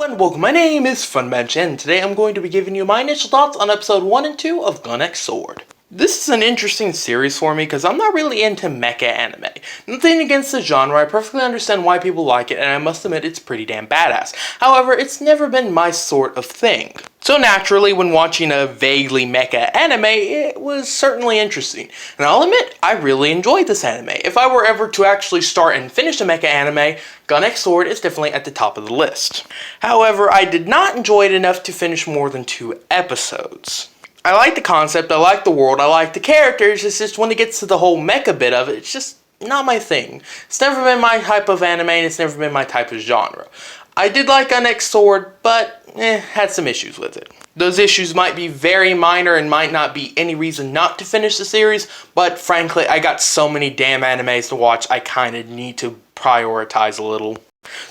And welcome, my name is Funbench, and today I'm going to be giving you my initial thoughts on episode 1 and 2 of Gun X Sword. This is an interesting series for me because I'm not really into mecha anime. Nothing against the genre, I perfectly understand why people like it, and I must admit it's pretty damn badass. However, it's never been my sort of thing. So naturally, when watching a vaguely mecha anime, it was certainly interesting. And I'll admit, I really enjoyed this anime. If I were ever to actually start and finish a mecha anime, Gun X Sword is definitely at the top of the list. However, I did not enjoy it enough to finish more than 2 episodes. I like the concept, I like the world, I like the characters, it's just when it gets to the whole mecha bit of it, it's just not my thing. It's never been my type of anime, and it's never been my type of genre. I did like Gun X Sword, but had some issues with it. Those issues might be very minor and might not be any reason not to finish the series, but frankly, I got so many damn animes to watch, I kinda need to prioritize a little.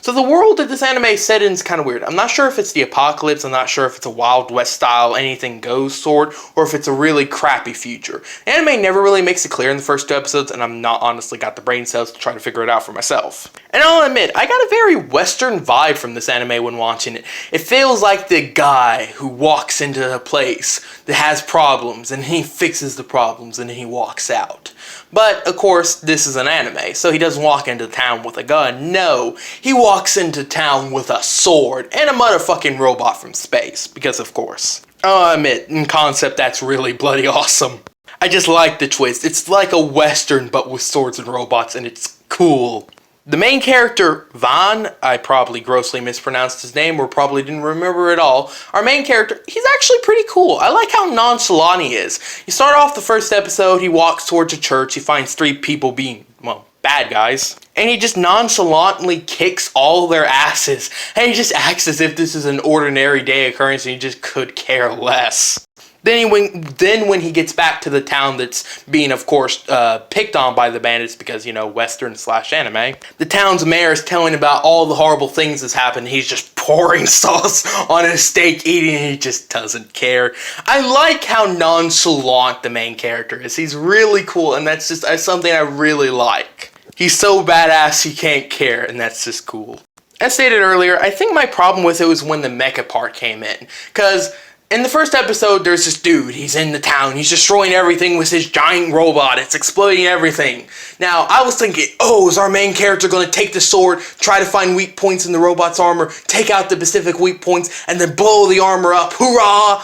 So the world that this anime is set in is kind of weird. I'm not sure if it's the apocalypse, I'm not sure if it's a Wild West style anything goes sword, or if it's a really crappy future. The anime never really makes it clear in the first 2 episodes, and I'm not honestly got the brain cells to try to figure it out for myself. And I'll admit, I got a very Western vibe from this anime when watching it. It feels like the guy who walks into a place that has problems, and he fixes the problems, and he walks out. But, of course, this is an anime, so he doesn't walk into town with a gun, no. He walks into town with a sword and a motherfucking robot from space, because of course. I'll admit, in concept, that's really bloody awesome. I just like the twist. It's like a Western, but with swords and robots, and it's cool. The main character, Van, I probably grossly mispronounced his name or probably didn't remember it all. Our main character, he's actually pretty cool. I like how nonchalant he is. You start off the first episode, he walks towards a church, he finds 3 people being, well, bad guys. And he just nonchalantly kicks all their asses. And he just acts as if this is an ordinary day occurrence and he just could care less. Then when he gets back to the town that's being, of course, picked on by the bandits because, you know, Western/anime, the town's mayor is telling about all the horrible things that's happened. He's just pouring sauce on his steak, eating, and he just doesn't care. I like how nonchalant the main character is. He's really cool, and that's just something I really like. He's so badass he can't care, and that's just cool. As stated earlier, I think my problem with it was when the mecha part came in, because in the first episode, there's this dude, he's in the town, he's destroying everything with his giant robot, it's exploding everything. Now, I was thinking, oh, is our main character going to take the sword, try to find weak points in the robot's armor, take out the specific weak points, and then blow the armor up, hoorah!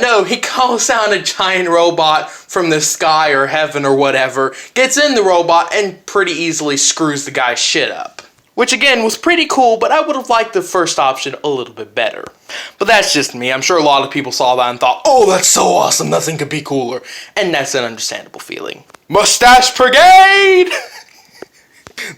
No, he calls down a giant robot from the sky or heaven or whatever, gets in the robot, and pretty easily screws the guy's shit up. Which again was pretty cool, but I would have liked the first option a little bit better. But that's just me. I'm sure a lot of people saw that and thought, oh, that's so awesome, nothing could be cooler. And that's an understandable feeling. Mustache Brigade!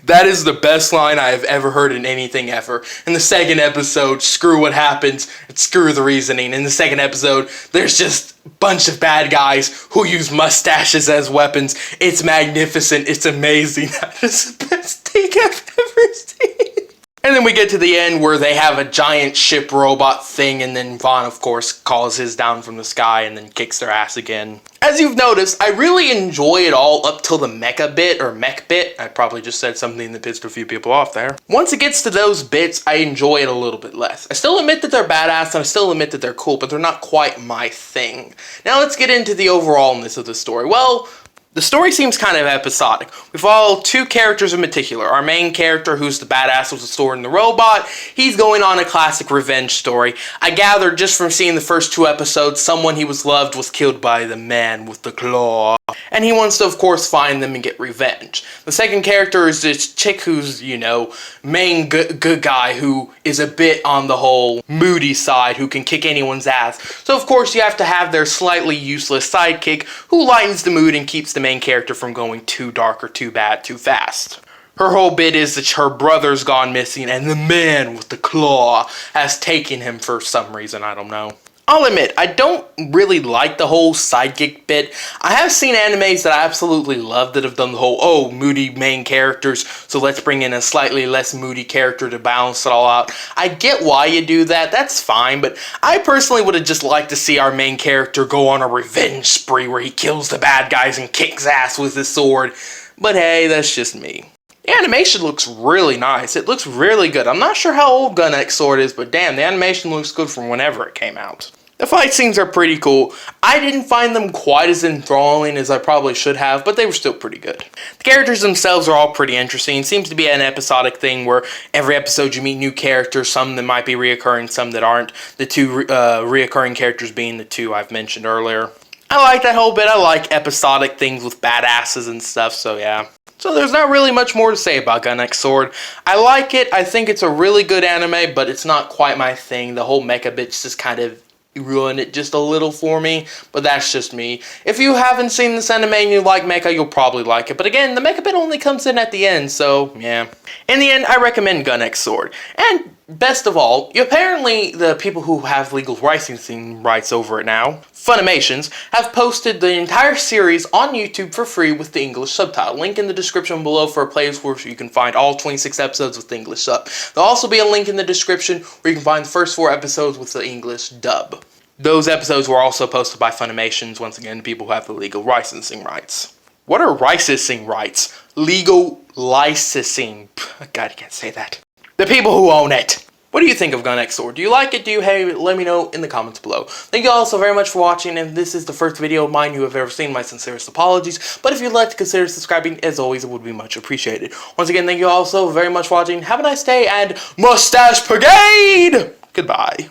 That is the best line I have ever heard in anything ever. In the second episode, screw what happens, and screw the reasoning. In the second episode, there's just a bunch of bad guys who use mustaches as weapons. It's magnificent, it's amazing. That is the best thing I've ever seen. And then we get to the end where they have a giant ship robot thing, and then Vaughn, of course, calls his down from the sky and then kicks their ass again. As you've noticed, I really enjoy it all up till the mecha bit, or mech bit. I probably just said something that pissed a few people off there. Once it gets to those bits, I enjoy it a little bit less. I still admit that they're badass, and I still admit that they're cool, but they're not quite my thing. Now let's get into the overallness of the story. Well, the story seems kind of episodic. We follow 2 characters in particular. Our main character, who's the badass with the sword and the robot, he's going on a classic revenge story. I gathered just from seeing the first 2 episodes, someone he was loved was killed by the man with the claw. And he wants to, of course, find them and get revenge. The second character is this chick who's, you know, main good guy who is a bit on the whole moody side, who can kick anyone's ass. So, of course, you have to have their slightly useless sidekick who lightens the mood and keeps the main character from going too dark or too bad too fast. Her whole bit is that her brother's gone missing and the man with the claw has taken him for some reason, I don't know. I'll admit, I don't really like the whole sidekick bit. I have seen animes that I absolutely love that have done the whole, oh, moody main characters, so let's bring in a slightly less moody character to balance it all out. I get why you do that, that's fine, but I personally would have just liked to see our main character go on a revenge spree where he kills the bad guys and kicks ass with his sword. But hey, that's just me. The animation looks really nice. It looks really good. I'm not sure how old Gun X Sword is, but damn, the animation looks good from whenever it came out. The fight scenes are pretty cool. I didn't find them quite as enthralling as I probably should have, but they were still pretty good. The characters themselves are all pretty interesting. It seems to be an episodic thing where every episode you meet new characters, some that might be reoccurring, some that aren't. The two reoccurring characters being the two I've mentioned earlier. I like that whole bit. I like episodic things with badasses and stuff, so yeah. So there's not really much more to say about Gun X Sword. I like it. I think it's a really good anime, but it's not quite my thing. The whole mecha bitch just kind of ruined it just a little for me, but that's just me. If you haven't seen this anime and you like mecha, you'll probably like it. But again, the mecha bit only comes in at the end, so yeah. In the end, I recommend Gun X Sword. And best of all, apparently the people who have legal licensing rights over it now, Funimations, have posted the entire series on YouTube for free with the English subtitle. Link in the description below for a place where you can find all 26 episodes with the English sub. There'll also be a link in the description where you can find the first 4 episodes with the English dub. Those episodes were also posted by Funimations, once again, people who have the legal licensing rights. What are licensing rights? Legal licensing. God, I can't say that. The people who own it. What do you think of Gun X Sword? Do you like it? Do you hate it? Let me know in the comments below. Thank you all so very much for watching, and if this is the first video of mine you have ever seen, my sincerest apologies. But if you'd like to consider subscribing, as always, it would be much appreciated. Once again, thank you all so very much for watching. Have a nice day, and Mustache Brigade! Goodbye.